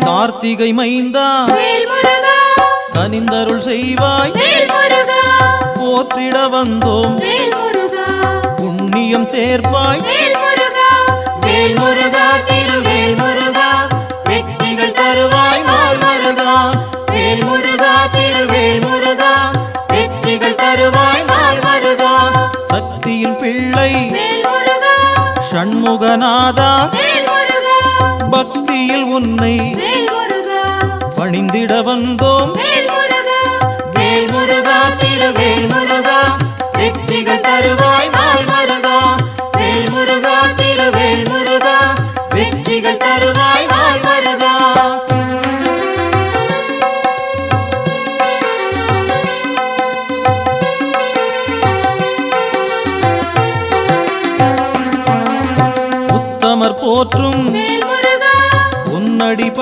கார்த்திகை மைந்தா வேல்முருகா கனிந்தருள் செய்வாய் வேல்முருகா போற்றிட வந்தோம் வேல்முருகா புண்ணியம் சேர்ப்பாய் வேல்முருகா வேல்முருகா திருவேல்முருகா வெற்றிகள் தருவாய் நாள் மருகா வேல்முருகா திருவேல்முருகா வெற்றிகள் தருவாய் நாள் மருகா சக்தியின் பிள்ளை வேல்முருகா ஷண்முகநாதா வேல்முருகா பக்தியில் உன்னை வேல்முருகா பணிந்திட வந்தோம் வேல்முருகா வேல்முருகா திருவேல்முருகா வெற்றிகள் தருவாய் நாள் மருகா வேல்முருகா திருவேல்முருகா வெற்றிகள் தருவாய் நாள் மருகா